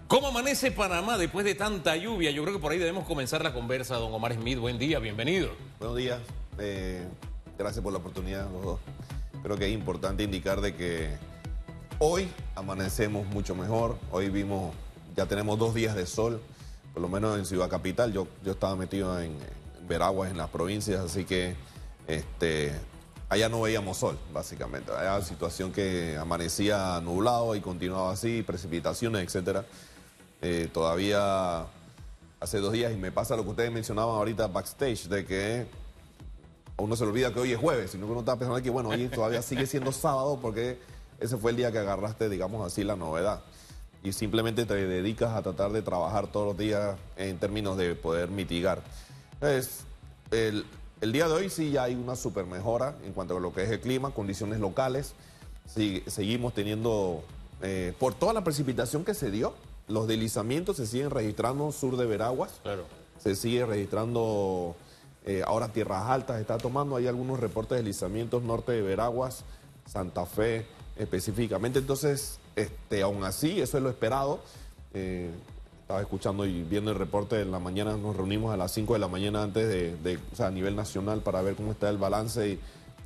¿Cómo amanece Panamá después de tanta lluvia? Yo creo que por ahí debemos comenzar la conversa. Don Omar Smith, buen día, bienvenido. Buenos días, gracias por la oportunidad los dos. Creo que es importante indicar de que hoy amanecemos mucho mejor. Hoy ya tenemos 2 días de sol, por lo menos en Ciudad Capital. Yo estaba metido en Veraguas, en las provincias, así que allá no veíamos sol, básicamente. Era situación que amanecía nublado y continuaba así, precipitaciones, etcétera. Todavía hace 2 días, y me pasa lo que ustedes mencionaban ahorita backstage, de que a uno se le olvida que hoy es jueves, sino que uno está pensando que, bueno, hoy todavía sigue siendo sábado porque ese fue el día que agarraste, digamos así, la novedad. Y simplemente te dedicas a tratar de trabajar todos los días en términos de poder mitigar. Entonces, el día de hoy sí ya hay una super mejora en cuanto a lo que es el clima, condiciones locales. Sí, seguimos teniendo, por toda la precipitación que se dio, los deslizamientos se siguen registrando sur de Veraguas. Claro. Se sigue registrando, ahora Tierras Altas está tomando, hay algunos reportes de deslizamientos norte de Veraguas, Santa Fe específicamente. Entonces, aún así, eso es lo esperado. Estaba escuchando y viendo el reporte en la mañana, nos reunimos a las 5 de la mañana antes o sea, a nivel nacional para ver cómo está el balance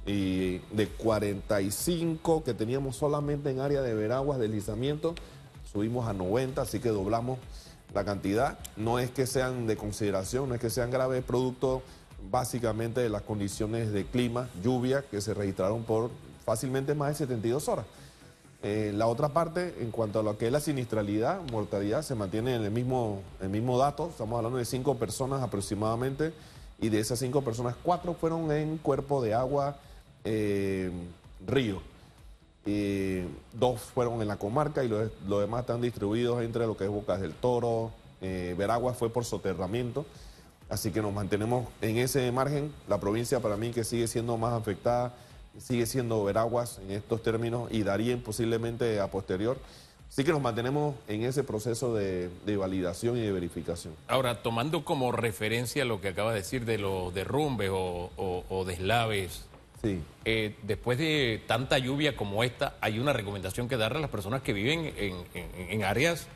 y de 45 que teníamos solamente en área de Veraguas deslizamiento, subimos a 90, así que doblamos la cantidad. No es que sean de consideración, no es que sean graves, producto básicamente de las condiciones de clima, lluvia, que se registraron por fácilmente más de 72 horas. La otra parte, en cuanto a lo que es la siniestralidad, mortalidad, se mantiene en el mismo dato. Estamos hablando de 5 personas aproximadamente, y de esas 5 personas, 4 fueron en cuerpo de agua, río. 2 fueron en la comarca y los demás están distribuidos entre lo que es Bocas del Toro. Veraguas fue por soterramiento, así que nos mantenemos en ese margen. La provincia para mí que sigue siendo más afectada sigue siendo Veraguas en estos términos, y Darién posiblemente a posterior. Así que nos mantenemos en ese proceso de validación y de verificación. Ahora, tomando como referencia lo que acaba de decir de los derrumbes o deslaves, Sí. Después de tanta lluvia como esta, hay una recomendación que darle a las personas que viven en áreas,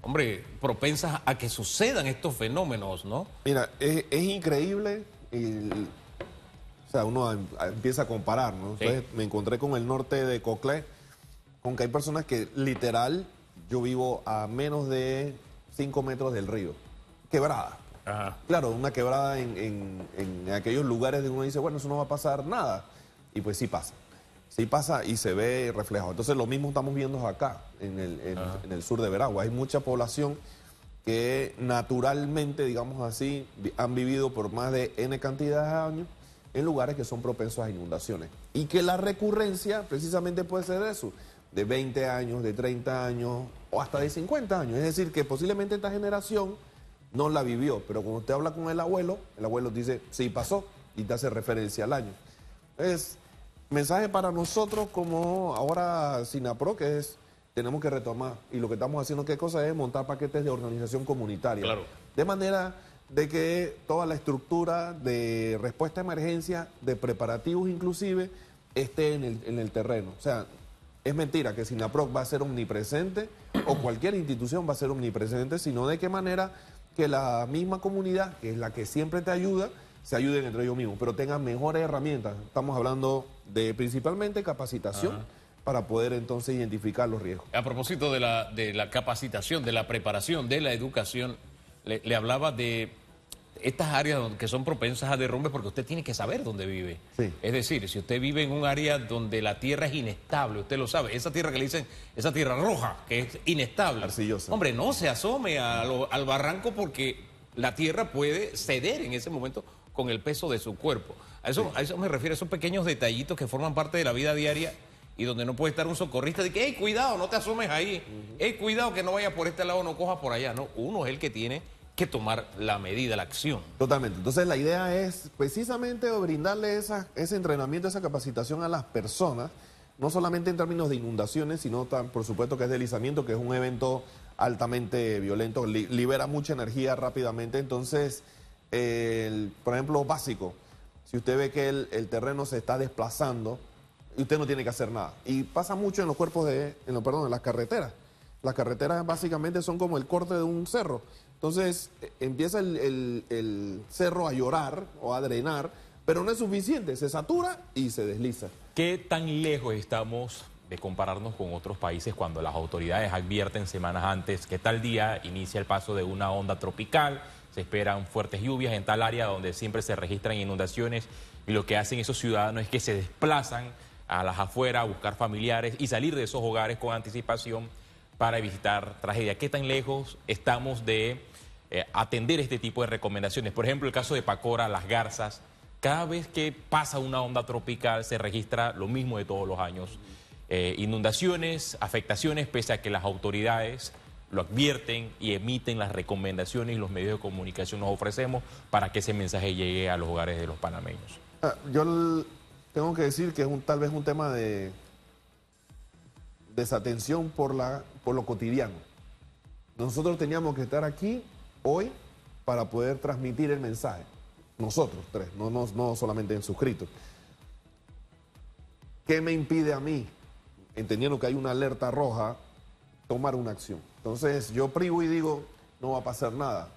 hombre, propensas a que sucedan estos fenómenos, ¿no? Mira, es increíble. O sea, uno empieza a comparar, ¿no? Sí. Entonces me encontré con el norte de Coclé, con que hay personas que literal, yo vivo a menos de 5 metros del río, quebrada. Ajá. Claro, una quebrada en aquellos lugares donde uno dice, bueno, eso no va a pasar nada. Y pues sí pasa y se ve reflejado. Entonces lo mismo estamos viendo acá, en el sur de Veraguas. Hay mucha población que naturalmente, digamos así, han vivido por más de N cantidad de años en lugares que son propensos a inundaciones. Y que la recurrencia precisamente puede ser eso, de 20 años, de 30 años o hasta de 50 años. Es decir, que posiblemente esta generación no la vivió, pero cuando usted habla con el abuelo dice, sí pasó, y te hace referencia al año. Entonces, mensaje para nosotros como ahora SINAPRO, que es, tenemos que retomar, y lo que estamos haciendo, ¿qué cosa es? Montar paquetes de organización comunitaria. Claro. De manera de que toda la estructura de respuesta a emergencia, de preparativos inclusive, esté en el terreno. O sea, es mentira que SINAPROC va a ser omnipresente, o cualquier institución va a ser omnipresente, sino de qué manera que la misma comunidad, que es la que siempre te ayuda, se ayuden entre ellos mismos, pero tengan mejores herramientas. Estamos hablando de principalmente capacitación. Ajá. Para poder entonces identificar los riesgos. A propósito de la capacitación, de la preparación, de la educación, le hablaba de estas áreas que son propensas a derrumbes, porque usted tiene que saber dónde vive. Sí. Es decir, si usted vive en un área donde la tierra es inestable, usted lo sabe, esa tierra que le dicen, esa tierra roja, que es inestable. Arcillosa. Hombre, no se asome al barranco, porque la tierra puede ceder en ese momento con el peso de su cuerpo. A eso me refiero, a esos pequeños detallitos que forman parte de la vida diaria y donde no puede estar un socorrista de que, hey, cuidado, no te asomes ahí, hey, cuidado que no vayas por este lado, no cojas por allá. No, uno es el que tiene que tomar la medida, la acción. Totalmente. Entonces la idea es precisamente brindarle ese entrenamiento, esa capacitación a las personas, no solamente en términos de inundaciones, sino por supuesto que es deslizamiento, que es un evento altamente violento, libera mucha energía rápidamente. Entonces, por ejemplo, básico, si usted ve que el terreno se está desplazando, usted no tiene que hacer nada. Y pasa mucho en los cuerpos en las carreteras. Las carreteras básicamente son como el corte de un cerro. Entonces empieza el cerro a llorar o a drenar, pero no es suficiente, se satura y se desliza. ¿Qué tan lejos estamos de compararnos con otros países cuando las autoridades advierten semanas antes que tal día inicia el paso de una onda tropical, se esperan fuertes lluvias en tal área donde siempre se registran inundaciones y lo que hacen esos ciudadanos es que se desplazan a las afueras a buscar familiares y salir de esos hogares con anticipación para evitar tragedia? ¿Qué tan lejos estamos de atender este tipo de recomendaciones? Por ejemplo, el caso de Pacora, Las Garzas, cada vez que pasa una onda tropical se registra lo mismo de todos los años. Inundaciones, afectaciones, pese a que las autoridades lo advierten y emiten las recomendaciones y los medios de comunicación nos ofrecemos para que ese mensaje llegue a los hogares de los panameños. Yo tengo que decir que es tal vez un tema de desatención por lo cotidiano. Nosotros teníamos que estar aquí hoy para poder transmitir el mensaje. Nosotros tres, no solamente en suscritos. ¿Qué me impide a mí, entendiendo que hay una alerta roja, tomar una acción? Entonces yo privo y digo, no va a pasar nada.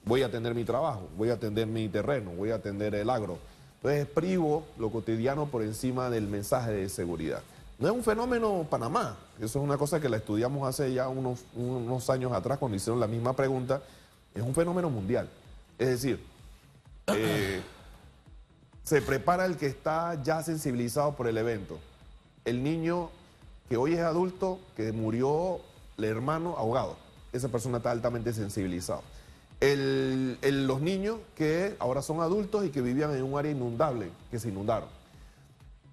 Voy a atender mi trabajo, voy a atender mi terreno, voy a atender el agro. Entonces privo lo cotidiano por encima del mensaje de seguridad. No es un fenómeno Panamá, eso es una cosa que la estudiamos hace ya unos años atrás cuando hicieron la misma pregunta. Es un fenómeno mundial. Es decir, se prepara el que está ya sensibilizado por el evento. El niño que hoy es adulto, que murió el hermano ahogado, esa persona está altamente sensibilizado. Los niños que ahora son adultos y que vivían en un área inundable, que se inundaron.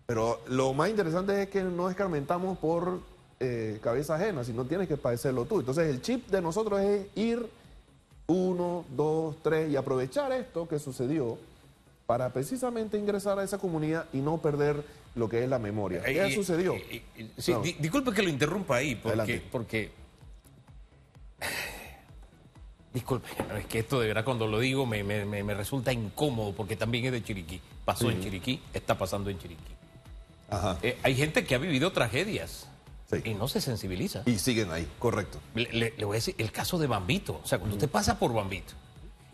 Pero lo más interesante es que no escarmentamos por cabeza ajena, sino tienes que padecerlo tú. Entonces el chip de nosotros es ir 1, 2, 3 y aprovechar esto que sucedió para precisamente ingresar a esa comunidad y no perder lo que es la memoria. ¿Qué sucedió? Sí, no. Disculpe que lo interrumpa ahí, porque disculpe, es que esto de verdad cuando lo digo me resulta incómodo porque también es de Chiriquí. Pasó en Chiriquí, está pasando en Chiriquí. Ajá. Hay gente que ha vivido tragedias y no se sensibiliza. Y siguen ahí, correcto. Le voy a decir, el caso de Bambito. O sea, cuando usted pasa por Bambito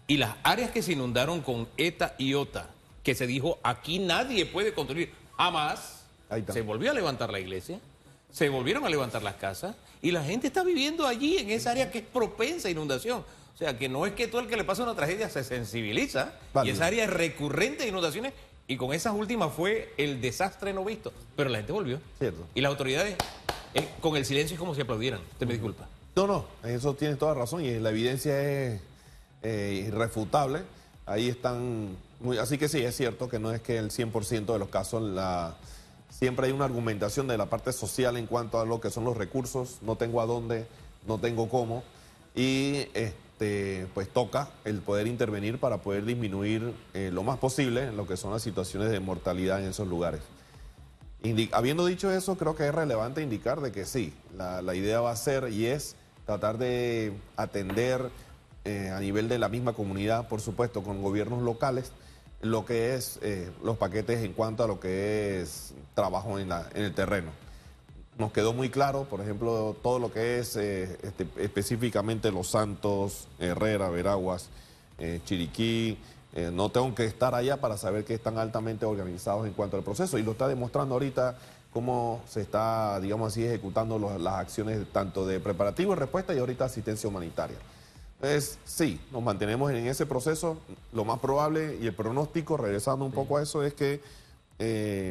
y las áreas que se inundaron con ETA y OTA, que se dijo, aquí nadie puede construir, jamás, se volvió a levantar la iglesia, se volvieron a levantar las casas y la gente está viviendo allí en esa área que es propensa a inundación. O sea, que no es que todo el que le pasa una tragedia se sensibiliza y esa área es recurrente de inundaciones y con esas últimas fue el desastre no visto. Pero la gente volvió. Cierto. Y las autoridades, con el silencio es como si aplaudieran. Usted me disculpa. No, eso tienes toda razón y la evidencia es irrefutable. Ahí están, así que sí, es cierto que no es que el 100% de los casos, siempre hay una argumentación de la parte social en cuanto a lo que son los recursos, no tengo a dónde, no tengo cómo, y pues toca el poder intervenir para poder disminuir lo más posible lo que son las situaciones de mortalidad en esos lugares. Habiendo dicho eso, creo que es relevante indicar de que sí, la idea va a ser y es tratar de atender a nivel de la misma comunidad, por supuesto, con gobiernos locales, lo que es los paquetes en cuanto a lo que es trabajo en el terreno. Nos quedó muy claro, por ejemplo, todo lo que es específicamente Los Santos, Herrera, Veraguas, Chiriquí. No tengo que estar allá para saber que están altamente organizados en cuanto al proceso y lo está demostrando ahorita cómo se está, digamos así, ejecutando las acciones tanto de preparativo y respuesta y ahorita asistencia humanitaria. Entonces, sí, nos mantenemos en ese proceso. Lo más probable y el pronóstico, regresando un poco a eso, es que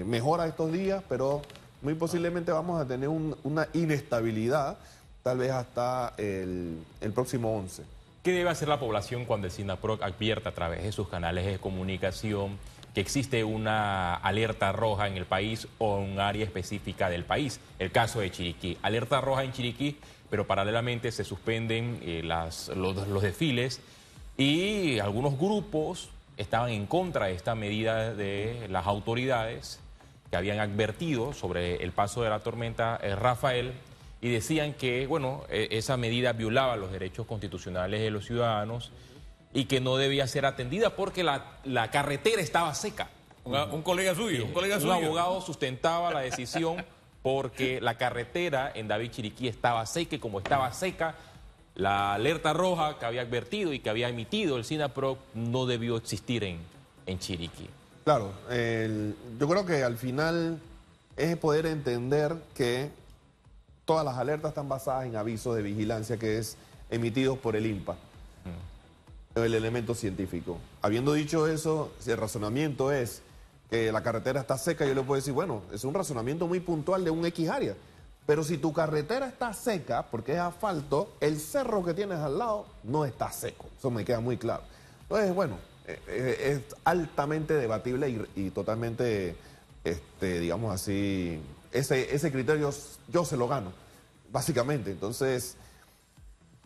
mejora estos días, pero muy posiblemente vamos a tener una inestabilidad, tal vez hasta el próximo 11. ¿Qué debe hacer la población cuando el SINAPROC advierta a través de sus canales de comunicación que existe una alerta roja en el país o en un área específica del país? El caso de Chiriquí. Alerta roja en Chiriquí, pero paralelamente se suspenden los desfiles y algunos grupos estaban en contra de esta medida de las autoridades que habían advertido sobre el paso de la tormenta Rafael y decían que, bueno, esa medida violaba los derechos constitucionales de los ciudadanos y que no debía ser atendida porque la carretera estaba seca. Un colega suyo, Un abogado sustentaba la decisión porque la carretera en David Chiriquí estaba seca y como estaba seca, la alerta roja que había advertido y que había emitido el SINAPROC no debió existir en Chiriquí. Claro, yo creo que al final es poder entender que todas las alertas están basadas en avisos de vigilancia que es emitidos por el INPA, el elemento científico. Habiendo dicho eso, si el razonamiento es que la carretera está seca, yo le puedo decir, bueno, es un razonamiento muy puntual de un X área. Pero si tu carretera está seca, porque es asfalto, el cerro que tienes al lado no está seco. Eso me queda muy claro. Entonces, bueno, es altamente debatible y totalmente, digamos así, ese criterio yo se lo gano, básicamente. Entonces,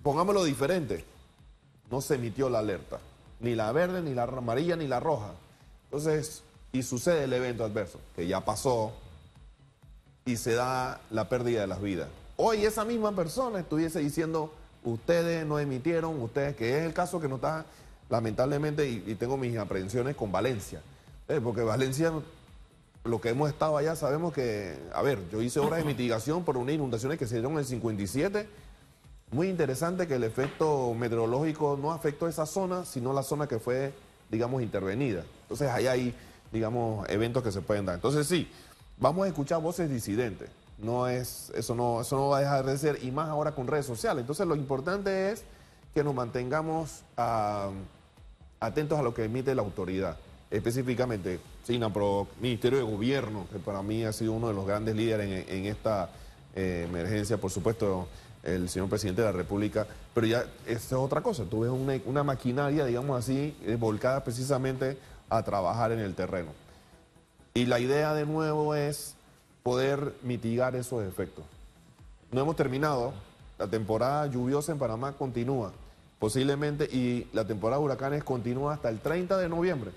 pongámoslo diferente. No se emitió la alerta, ni la verde, ni la amarilla, ni la roja. Entonces, y sucede el evento adverso, que ya pasó, y se da la pérdida de las vidas. Hoy esa misma persona estuviese diciendo, ustedes no emitieron, ustedes, que es el caso que no está, lamentablemente, y tengo mis aprehensiones con Valencia. Porque Valencia, lo que hemos estado allá, sabemos que, a ver, yo hice obras de mitigación por unas inundaciones que se dieron en el 57. Muy interesante que el efecto meteorológico no afectó esa zona, sino la zona que fue, digamos, intervenida. Entonces ahí hay, digamos, eventos que se pueden dar. Entonces sí, vamos a escuchar voces disidentes. Eso no va a dejar de ser, y más ahora con redes sociales. Entonces lo importante es que nos mantengamos atentos a lo que emite la autoridad. Específicamente, SINAPROC, Ministerio de Gobierno, que para mí ha sido uno de los grandes líderes en esta emergencia, por supuesto, el señor presidente de la República, pero ya esa es otra cosa. Tú ves una maquinaria, digamos así, volcada precisamente a trabajar en el terreno. Y la idea de nuevo es poder mitigar esos efectos. No hemos terminado, la temporada lluviosa en Panamá continúa, posiblemente, y la temporada de huracanes continúa hasta el 30 de noviembre.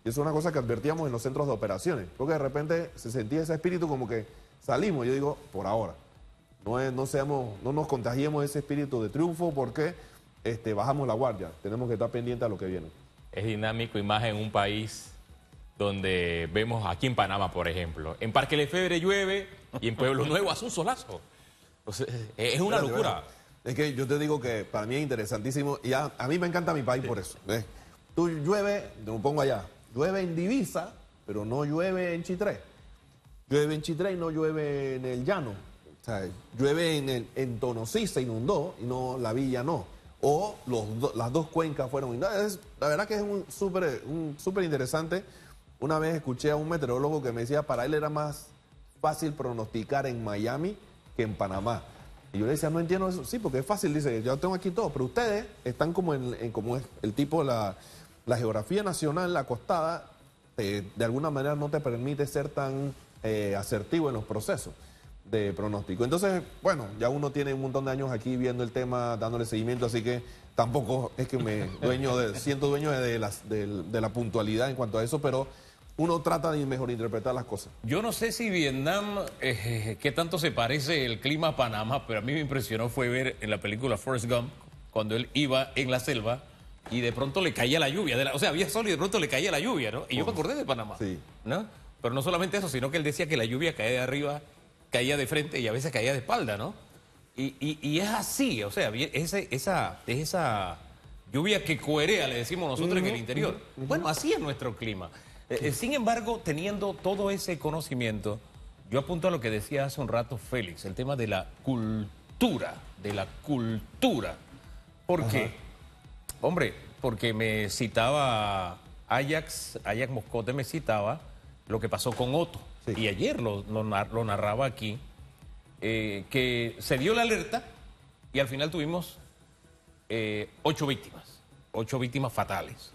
Y eso es una cosa que advertíamos en los centros de operaciones, porque de repente se sentía ese espíritu como que salimos, yo digo, por ahora. No nos contagiemos ese espíritu de triunfo porque bajamos la guardia. Tenemos que estar pendientes a lo que viene. Es dinámico y más en un país donde vemos aquí en Panamá, por ejemplo. En Parque Lefebvre llueve y en Pueblo Nuevo hace un solazo. O sea, es una locura. Es que yo te digo que para mí es interesantísimo y a mí me encanta mi país por eso. Tú llueve, te lo pongo allá, llueve en Divisa, pero no llueve en Chitré. Llueve en Chitré y no llueve en el llano. O sea, llueve en Tonosí, se inundó, y no, la villa no. O las dos cuencas fueron inundadas. La verdad que es un súper interesante. Una vez escuché a un meteorólogo que me decía, para él era más fácil pronosticar en Miami que en Panamá. Y yo le decía, no entiendo eso. Sí, porque es fácil, dice, yo tengo aquí todo, pero ustedes están como como es el tipo, la geografía nacional, la costada, de alguna manera no te permite ser tan asertivo en los procesos de pronóstico. Entonces, bueno, ya uno tiene un montón de años aquí viendo el tema, dándole seguimiento, así que tampoco es que siento dueño de la puntualidad en cuanto a eso, pero uno trata de mejor interpretar las cosas. Yo no sé si Vietnam, qué tanto se parece el clima a Panamá, pero a mí me impresionó fue ver en la película Forrest Gump, cuando él iba en la selva y de pronto le caía la lluvia, o sea, había sol y de pronto le caía la lluvia, ¿no? Y yo me acordé de Panamá, sí, ¿no? Pero no solamente eso, sino que él decía que la lluvia caía de arriba, caía de frente y a veces caía de espalda, ¿no? Y es así, o sea, esa lluvia que cuerea, le decimos nosotros en el interior. Bueno, así es nuestro clima. Sin embargo, teniendo todo ese conocimiento, yo apunto a lo que decía hace un rato Félix, el tema de la cultura, ¿Por qué? Hombre, porque me citaba Ajax Moscote me citaba lo que pasó con Otto. Sí. Y ayer lo narraba aquí, que se dio la alerta y al final tuvimos 8 víctimas fatales.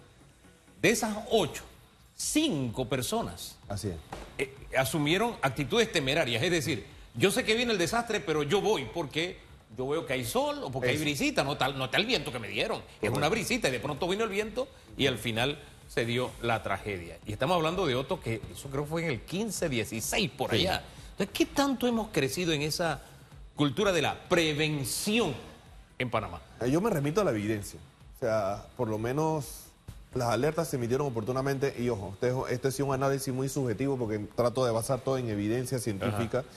De esas 8, 5 personas así es. Asumieron actitudes temerarias, es decir, yo sé que viene el desastre, pero yo voy porque yo veo que hay sol o porque hay brisita, no está el viento que me dieron, es una brisita y de pronto vino el viento y al final se dio la tragedia. Y estamos hablando de Otto, que eso creo fue en el 15, 16, por allá. Entonces, ¿qué tanto hemos crecido en esa cultura de la prevención en Panamá? Yo me remito a la evidencia. O sea, por lo menos las alertas se emitieron oportunamente y, ojo, este es un análisis muy subjetivo porque trato de basar todo en evidencia científica. Ajá.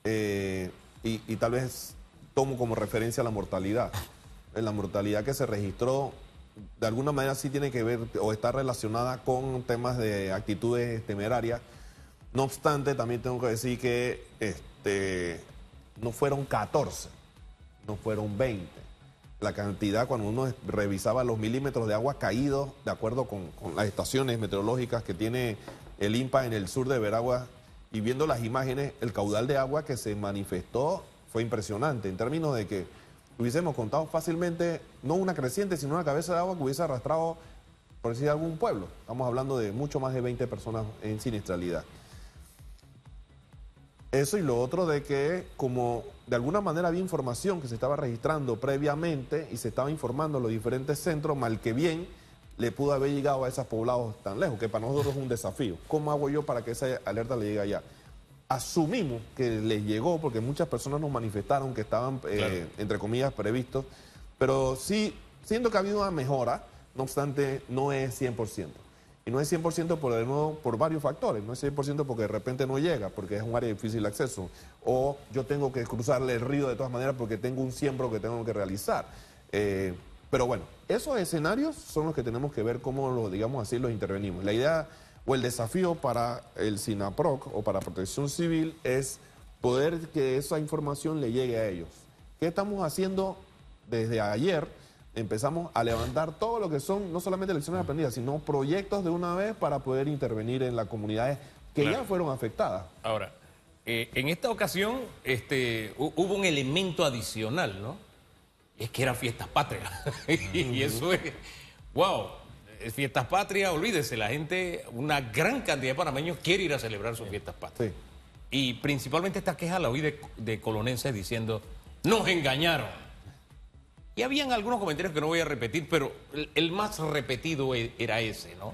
y tal vez tomo como referencia la mortalidad. La mortalidad que se registró, de alguna manera sí tiene que ver o está relacionada con temas de actitudes temerarias. No obstante, también tengo que decir que no fueron 14, no fueron 20. La cantidad, cuando uno revisaba los milímetros de agua caídos, de acuerdo con las estaciones meteorológicas que tiene el INPA en el sur de Veraguas, y viendo las imágenes, el caudal de agua que se manifestó fue impresionante, en términos de que hubiésemos contado fácilmente, no una creciente, sino una cabeza de agua que hubiese arrastrado, por decir algún pueblo. Estamos hablando de mucho más de 20 personas en siniestralidad. Eso, y lo otro de que, como de alguna manera había información que se estaba registrando previamente y se estaba informando en los diferentes centros, mal que bien le pudo haber llegado a esos poblados tan lejos, que para nosotros es un desafío. ¿Cómo hago yo para que esa alerta le llegue allá? Asumimos que les llegó porque muchas personas nos manifestaron que estaban, claro, entre comillas, previstos, pero sí, siento que ha habido una mejora, no obstante, no es 100%. Y no es 100% por varios factores. No es 100% porque de repente no llega, porque es un área de difícil acceso. O yo tengo que cruzarle el río de todas maneras porque tengo un siembro que tengo que realizar. Pero bueno, esos escenarios son los que tenemos que ver cómo, digamos así, los intervenimos. La idea o el desafío para el SINAPROC o para Protección Civil es poder que esa información le llegue a ellos. ¿Qué estamos haciendo desde ayer? Empezamos a levantar todo lo que son, no solamente lecciones aprendidas, sino proyectos de una vez para poder intervenir en las comunidades que ya fueron afectadas. Ahora, en esta ocasión hubo un elemento adicional, ¿no? Es que eran fiestas patrias. Y eso es, wow, fiestas patrias, olvídese, la gente, una gran cantidad de panameños quiere ir a celebrar sus fiestas patrias. Sí. Y principalmente esta queja la oí de colonenses diciendo, nos engañaron. Y habían algunos comentarios que no voy a repetir, pero el más repetido era ese, ¿no?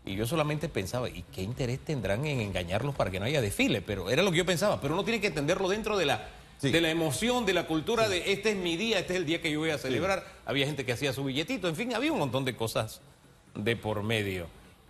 Y yo solamente pensaba, ¿y qué interés tendrán en engañarlos para que no haya desfile? Pero era lo que yo pensaba, pero uno tiene que entenderlo dentro de la emoción, de la cultura, de este es mi día, este es el día que yo voy a celebrar. Había gente que hacía su billetito, en fin, había un montón de cosas de por medio.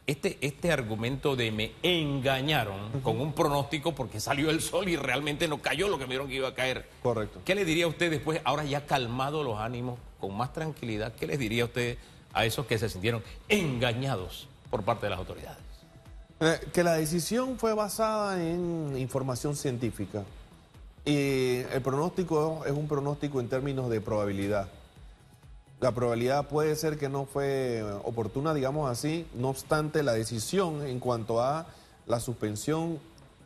Este argumento de me engañaron con un pronóstico porque salió el sol y realmente no cayó lo que me dijeron que iba a caer. Correcto. ¿Qué le diría a usted después, ahora ya calmado los ánimos, con más tranquilidad, qué les diría a usted a esos que se sintieron engañados por parte de las autoridades? Que la decisión fue basada en información científica y el pronóstico es un pronóstico en términos de probabilidad. La probabilidad puede ser que no fue oportuna, digamos así, no obstante la decisión en cuanto a la suspensión,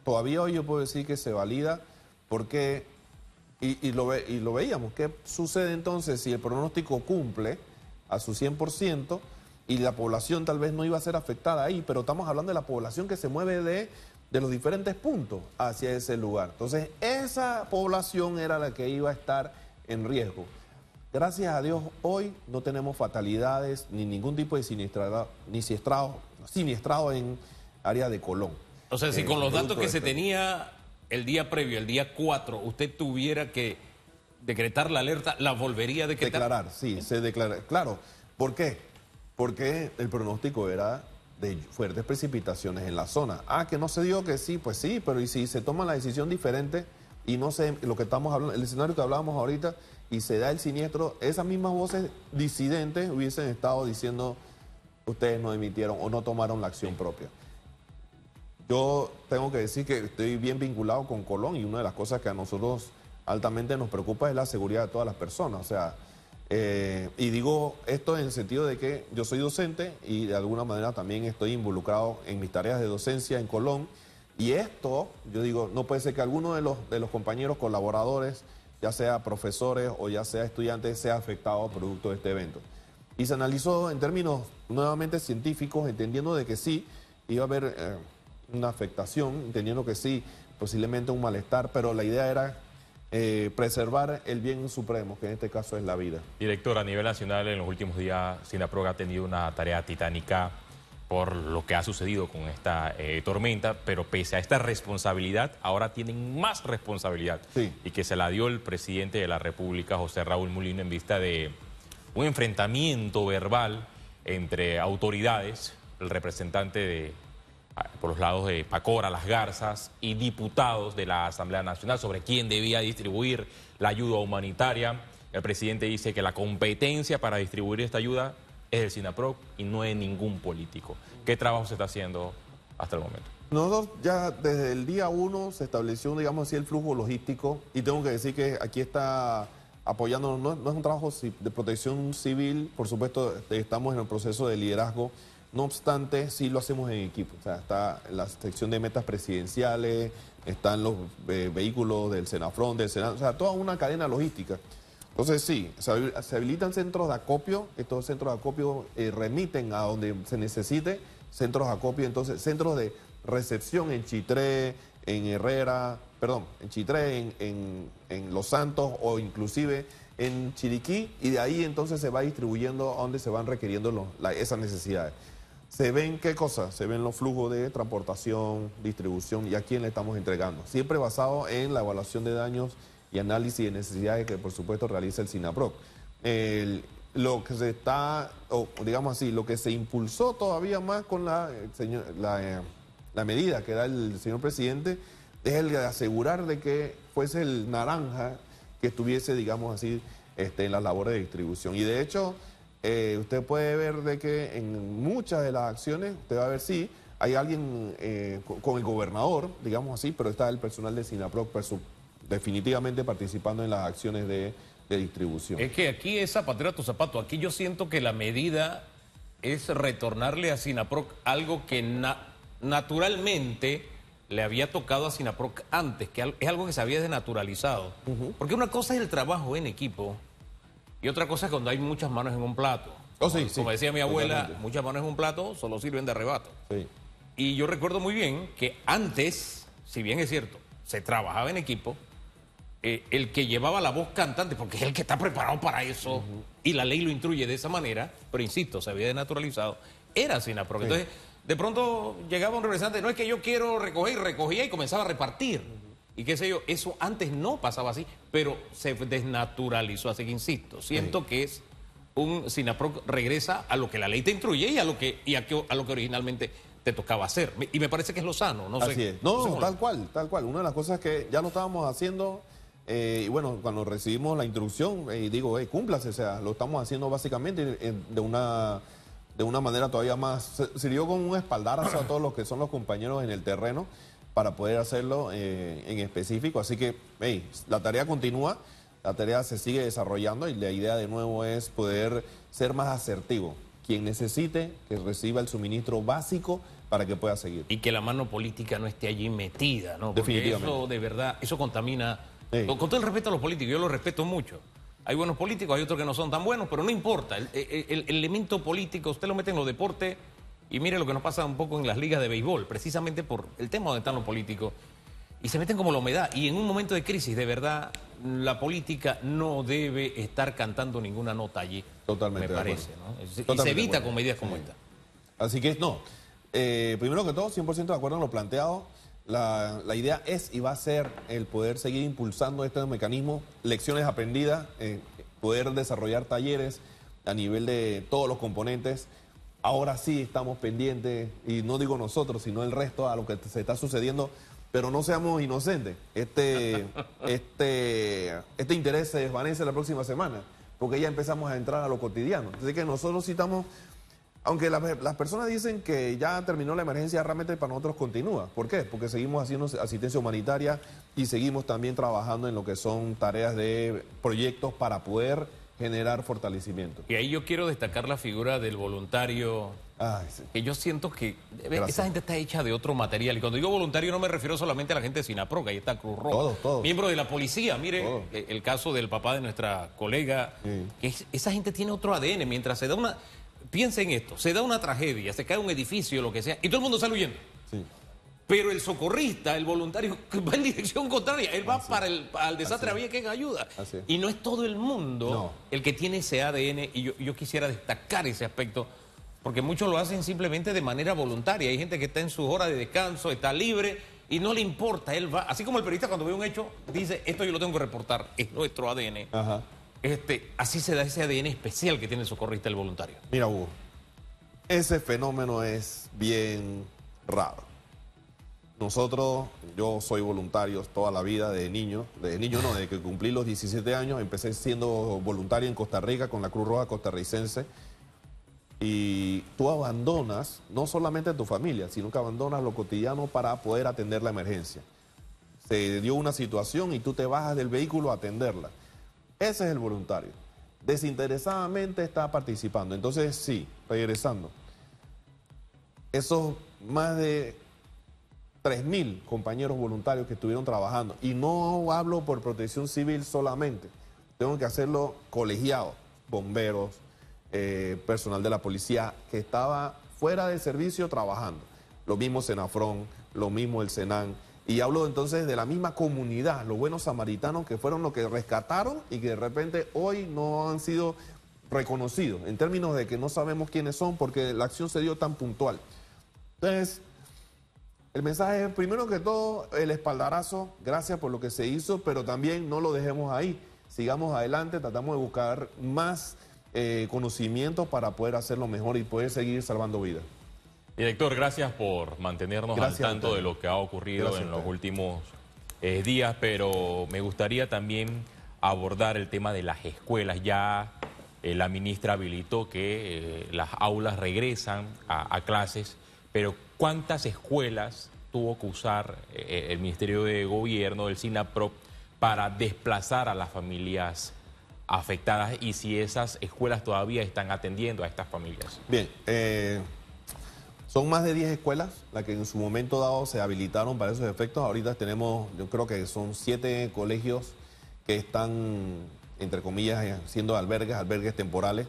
todavía hoy yo puedo decir que se valida porque, y lo veíamos, ¿qué sucede entonces si el pronóstico cumple a su 100% y la población tal vez no iba a ser afectada ahí, pero estamos hablando de la población que se mueve de los diferentes puntos hacia ese lugar? Entonces esa población era la que iba a estar en riesgo. Gracias a Dios, hoy no tenemos fatalidades ni ningún tipo de siniestrado en área de Colón. O sea, si con los datos que se tenía el día previo, el día 4, usted tuviera que decretar la alerta, ¿la volvería a decretar? Declarar, sí, se declara. Claro, ¿por qué? Porque el pronóstico era de fuertes precipitaciones en la zona. Ah, que no se dio que sí, pues sí, pero ¿y si se toma la decisión diferente y no sé, lo que estamos hablando, el escenario que hablábamos ahorita, y se da el siniestro, esas mismas voces disidentes hubiesen estado diciendo ustedes no emitieron o no tomaron la acción propia? Yo tengo que decir que estoy bien vinculado con Colón y una de las cosas que a nosotros altamente nos preocupa es la seguridad de todas las personas. O sea, y digo esto en el sentido de que yo soy docente y de alguna manera también estoy involucrado en mis tareas de docencia en Colón, y esto, yo digo, no puede ser que alguno de los compañeros colaboradores, ya sea profesores o ya sea estudiantes, sea afectado producto de este evento. Y se analizó en términos nuevamente científicos, entendiendo de que sí, iba a haber una afectación, entendiendo que sí, posiblemente un malestar, pero la idea era preservar el bien supremo, que en este caso es la vida. Director, a nivel nacional, en los últimos días, SINAPROC ha tenido una tarea titánica por lo que ha sucedido con esta tormenta, pero pese a esta responsabilidad, ahora tienen más responsabilidad. Sí. Y que se la dio el presidente de la República, José Raúl Mulino, en vista de un enfrentamiento verbal entre autoridades, el representante por los lados de Pacora, Las Garzas y diputados de la Asamblea Nacional sobre quién debía distribuir la ayuda humanitaria. El presidente dice que la competencia para distribuir esta ayuda es del SINAPROC y no de ningún político. ¿Qué trabajo se está haciendo hasta el momento? Nosotros ya desde el día 1 se estableció, digamos así, el flujo logístico y tengo que decir que aquí está apoyándonos, no es un trabajo de protección civil, por supuesto estamos en el proceso de liderazgo, no obstante sí lo hacemos en equipo, o sea, está la sección de metas presidenciales, están los vehículos del Senafrón, del Senado, o sea, toda una cadena logística. Entonces sí, se habilitan centros de acopio, estos centros de acopio remiten a donde se necesite, centros de acopio, entonces centros de recepción en Chitré, en Herrera, perdón, en Chitré, en Los Santos o inclusive en Chiriquí, y de ahí entonces se va distribuyendo a donde se van requiriendo esas necesidades. Se ven qué cosas, se ven los flujos de transportación, distribución y a quién le estamos entregando, siempre basado en la evaluación de daños y análisis de necesidades que por supuesto realiza el SINAPROC. Lo que se está, o digamos así, lo que se impulsó todavía más con la medida que da el señor presidente es el de asegurar de que fuese el naranja que estuviese, digamos así, en las labores de distribución. Y de hecho, usted puede ver de que en muchas de las acciones, usted va a ver sí, hay alguien con el gobernador, digamos así, pero está el personal de SINAPROC definitivamente participando en las acciones de distribución. Es que aquí es zapatero a tu zapato. Aquí yo siento que la medida es retornarle a SINAPROC algo que naturalmente le había tocado a SINAPROC antes, que es algo que se había desnaturalizado. Porque una cosa es el trabajo en equipo y otra cosa es cuando hay muchas manos en un plato. Como decía mi abuela, totalmente. Muchas manos en un plato solo sirven de arrebato. Sí. Y yo recuerdo muy bien que antes, si bien es cierto, se trabajaba en equipo, el que llevaba la voz cantante, porque es el que está preparado para eso, y la ley lo instruye de esa manera, pero insisto, se había desnaturalizado, era SINAPROC. Sí. Entonces, de pronto llegaba un representante, no es que yo quiero recoger, recogía y comenzaba a repartir. Y qué sé yo, eso antes no pasaba así, pero se desnaturalizó. Así que insisto, siento que es un SINAPROC regresa a lo que la ley te instruye y a lo que originalmente te tocaba hacer. Y me parece que es lo sano. No así sé, es. No, tal cual, tal cual. Una de las cosas que ya lo estábamos haciendo, y bueno, cuando recibimos la instrucción, digo, cúmplase, o sea, lo estamos haciendo básicamente de una manera todavía más, sirvió como un espaldarazo a todos los que son los compañeros en el terreno para poder hacerlo en específico. Así que, la tarea continúa, la tarea se sigue desarrollando y la idea de nuevo es poder ser más asertivo. Quien necesite que reciba el suministro básico para que pueda seguir. Y que la mano política no esté allí metida, ¿no? Porque definitivamente. Eso de verdad, eso contamina. Con todo el respeto a los políticos, yo los respeto mucho. Hay buenos políticos, hay otros que no son tan buenos, pero no importa. El elemento político, usted lo mete en los deportes y mire lo que nos pasa un poco en las ligas de béisbol, precisamente por el tema donde están los políticos. Y se meten como la humedad. Y en un momento de crisis, de verdad, la política no debe estar cantando ninguna nota allí. Totalmente. Me parece, ¿no? Y se evita con medidas como esta. Así que no. Primero que todo, 100% de acuerdo en lo planteado. La idea es y va a ser el poder seguir impulsando este mecanismo, lecciones aprendidas, poder desarrollar talleres a nivel de todos los componentes. Ahora sí estamos pendientes, y no digo nosotros, sino el resto, a lo que se está sucediendo, pero no seamos inocentes. Este interés se desvanece la próxima semana, porque ya empezamos a entrar a lo cotidiano. Así que nosotros sí estamos... Aunque las personas dicen que ya terminó la emergencia, realmente para nosotros continúa. ¿Por qué? Porque seguimos haciendo asistencia humanitaria y seguimos también trabajando en lo que son tareas de proyectos para poder generar fortalecimiento. Y ahí yo quiero destacar la figura del voluntario, sí. que yo siento que esa gente está hecha de otro material. Y cuando digo voluntario no me refiero solamente a la gente de SINAPROC, ahí está Cruz Roja. Todos. Miembro de la policía, mire el caso del papá de nuestra colega, que esa gente tiene otro ADN, mientras se da una... Piensa en esto, se da una tragedia, se cae un edificio, lo que sea, y todo el mundo sale huyendo. Sí. Pero el socorrista, el voluntario, va en dirección contraria. Él va al desastre, había que ayuda. Y no es todo el mundo el que tiene ese ADN, y yo quisiera destacar ese aspecto, porque muchos lo hacen simplemente de manera voluntaria. Hay gente que está en sus horas de descanso, está libre, y no le importa, él va. Así como el periodista cuando ve un hecho, dice, esto yo lo tengo que reportar, es nuestro ADN. Ajá. Así se da ese ADN especial que tiene el socorrista, el voluntario. Mira, Hugo, ese fenómeno es bien raro. Nosotros, yo soy voluntario toda la vida de niño no, desde que cumplí los 17 años, empecé siendo voluntario en Costa Rica con la Cruz Roja costarricense. Y tú abandonas no solamente tu familia, sino que abandonas lo cotidiano para poder atender la emergencia. Se dio una situación y tú te bajas del vehículo a atenderla. Ese es el voluntario. Desinteresadamente está participando. Entonces, sí, regresando. Esos más de 3.000 compañeros voluntarios que estuvieron trabajando, y no hablo por protección civil solamente, tengo que hacerlo colegiado, bomberos, personal de la policía que estaba fuera de servicio trabajando. Lo mismo Senafrón, lo mismo el Senan. Y hablo entonces de la misma comunidad, los buenos samaritanos que fueron los que rescataron y que de repente hoy no han sido reconocidos, en términos de que no sabemos quiénes son porque la acción se dio tan puntual. Entonces, el mensaje es, primero que todo, el espaldarazo, gracias por lo que se hizo, pero también no lo dejemos ahí. Sigamos adelante, tratamos de buscar más conocimientos para poder hacerlo mejor y poder seguir salvando vidas. Director, gracias por mantenernos al tanto de lo que ha ocurrido en los últimos días, pero me gustaría también abordar el tema de las escuelas. Ya la ministra habilitó que las aulas regresan a clases, pero ¿cuántas escuelas tuvo que usar el Ministerio de Gobierno, el SINAPROP, para desplazar a las familias afectadas y si esas escuelas todavía están atendiendo a estas familias? Bien, son más de 10 escuelas las que en su momento dado se habilitaron para esos efectos. Ahorita tenemos, yo creo que son 7 colegios que están, entre comillas, siendo albergues temporales.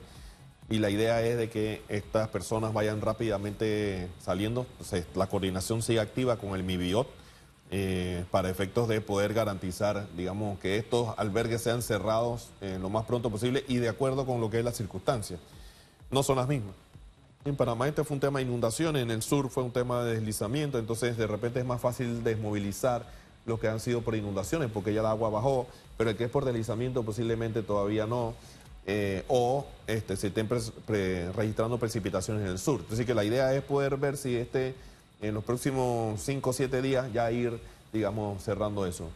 Y la idea es de que estas personas vayan rápidamente saliendo. Entonces, la coordinación sigue activa con el MIBIOT para efectos de poder garantizar, digamos, que estos albergues sean cerrados lo más pronto posible y de acuerdo con lo que es la circunstancia. No son las mismas. En Panamá este fue un tema de inundaciones, en el sur fue un tema de deslizamiento, entonces de repente es más fácil desmovilizar los que han sido por inundaciones porque ya el agua bajó, pero el que es por deslizamiento posiblemente todavía no. Se estén registrando precipitaciones en el sur. Entonces que la idea es poder ver si en los próximos 5 o 7 días ya ir, digamos, cerrando eso.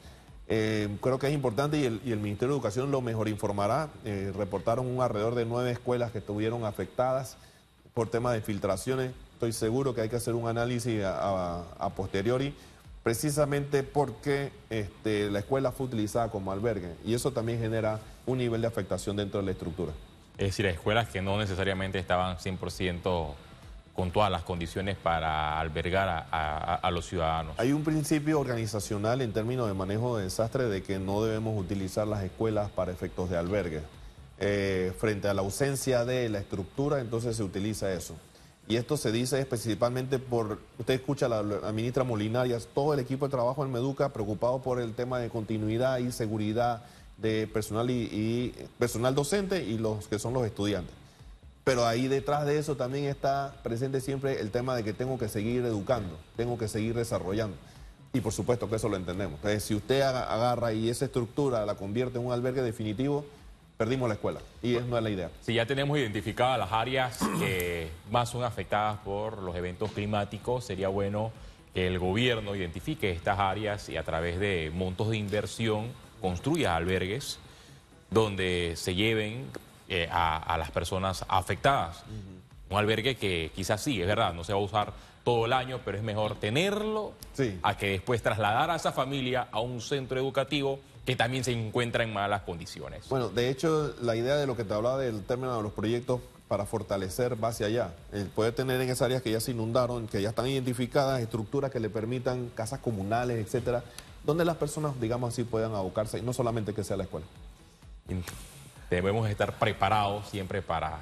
Creo que es importante y el Ministerio de Educación lo mejor informará. Reportaron alrededor de 9 escuelas que estuvieron afectadas por temas de filtraciones. Estoy seguro que hay que hacer un análisis a posteriori, precisamente porque la escuela fue utilizada como albergue y eso también genera un nivel de afectación dentro de la estructura. Es decir, escuelas que no necesariamente estaban 100% con todas las condiciones para albergar a los ciudadanos. Hay un principio organizacional en términos de manejo de desastre de que no debemos utilizar las escuelas para efectos de albergue. Frente a la ausencia de la estructura, entonces se utiliza eso. Y esto se dice principalmente por, usted escucha a la ministra Molinarias, todo el equipo de trabajo en Meduca preocupado por el tema de continuidad y seguridad de personal y personal docente y los que son los estudiantes. Pero ahí detrás de eso también está presente siempre el tema de que tengo que seguir educando, tengo que seguir desarrollando. Y por supuesto que eso lo entendemos. Entonces, si usted agarra y esa estructura la convierte en un albergue definitivo, perdimos la escuela y no es la idea. Si ya tenemos identificadas las áreas que más son afectadas por los eventos climáticos, sería bueno que el gobierno identifique estas áreas y a través de montos de inversión construya albergues donde se lleven a las personas afectadas. Un albergue que quizás sí, es verdad, no se va a usar todo el año, pero es mejor tenerlo a que después trasladar a esa familia a un centro educativo que también se encuentra en malas condiciones. Bueno, de hecho, la idea de lo que te hablaba del término de los proyectos para fortalecer va hacia allá. Poder tener en esas áreas que ya se inundaron, que ya están identificadas, estructuras que le permitan, casas comunales, etcétera, donde las personas, digamos así, puedan abocarse, y no solamente que sea la escuela. Debemos estar preparados siempre para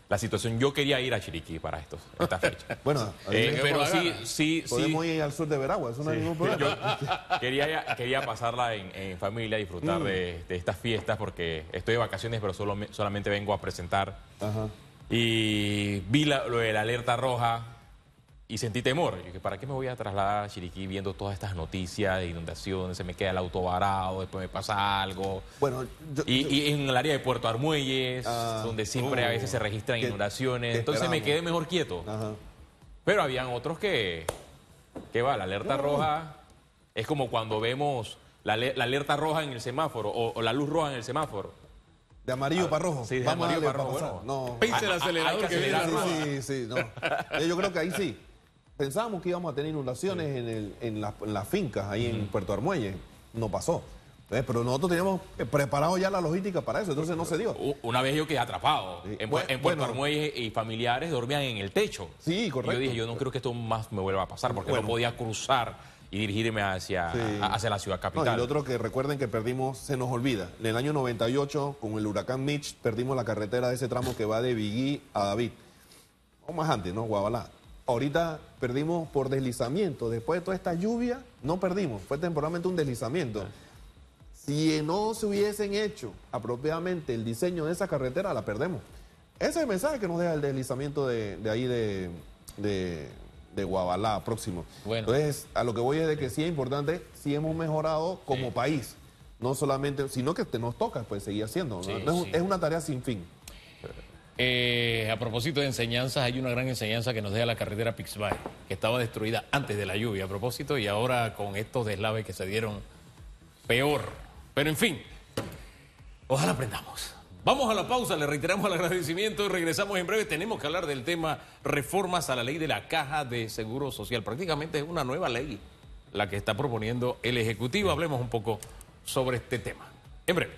la situación. Yo quería ir a Chiriquí para esta fecha. Bueno, pero sí. Podemos ir al sur de Veragua, eso no hay ningún problema. Yo quería pasarla en familia, disfrutar de estas fiestas, porque estoy de vacaciones, pero solamente vengo a presentar. Ajá. Y vi lo de la alerta roja y sentí temor. Yo dije, ¿para qué me voy a trasladar a Chiriquí viendo todas estas noticias de inundaciones? Se me queda el auto varado, después me pasa algo. Bueno, y en el área de Puerto Armuelles, donde siempre a veces se registran inundaciones. Entonces me quedé mejor quieto. Ajá. Pero habían otros que ¿Qué va? La alerta roja es como cuando vemos la alerta roja en el semáforo o la luz roja en el semáforo. De amarillo para rojo. Sí, de Vamos a amarillo darle para rojo. pasar. No. Pise el acelerador hay que que viene acelerar la más. roja. Sí, no. Yo creo que ahí sí. Pensábamos que íbamos a tener inundaciones en las fincas, ahí en Puerto Armuelle. No pasó. Pero nosotros teníamos preparado ya la logística para eso, entonces no se dio. Una vez yo quedé atrapado. Sí. En Bueno, Puerto Armuelle y familiares dormían en el techo. Sí, correcto. Y yo dije, yo no creo que esto más me vuelva a pasar porque Bueno. no podía cruzar y dirigirme hacia la ciudad No, capital. y lo otro que recuerden que perdimos, se nos olvida, en el año 98 con el huracán Mitch perdimos la carretera de ese tramo que va de Vigui a David. O más antes, ¿no? Guabalá. Ahorita perdimos por deslizamiento. Después de toda esta lluvia, no perdimos. Fue temporalmente un deslizamiento. Si no se hubiesen hecho apropiadamente el diseño de esa carretera, la perdemos. Ese es el mensaje que nos deja el deslizamiento de ahí de Guabalá próximo. Bueno. Entonces, a lo que voy es de que sí es importante, sí hemos mejorado como país. No solamente, sino que nos toca pues seguir haciendo. ¿no? Sí, No sí. es una tarea sin fin. A propósito de enseñanzas, hay una gran enseñanza que nos deja la carretera Pixbay, que estaba destruida antes de la lluvia a propósito, y ahora con estos deslaves que se dieron, peor. Pero en fin, ojalá aprendamos. Vamos a la pausa, le reiteramos el agradecimiento y regresamos en breve. Tenemos que hablar del tema reformas a la ley de la Caja de Seguro Social. Prácticamente es una nueva ley la que está proponiendo el Ejecutivo. Hablemos un poco sobre este tema. En breve.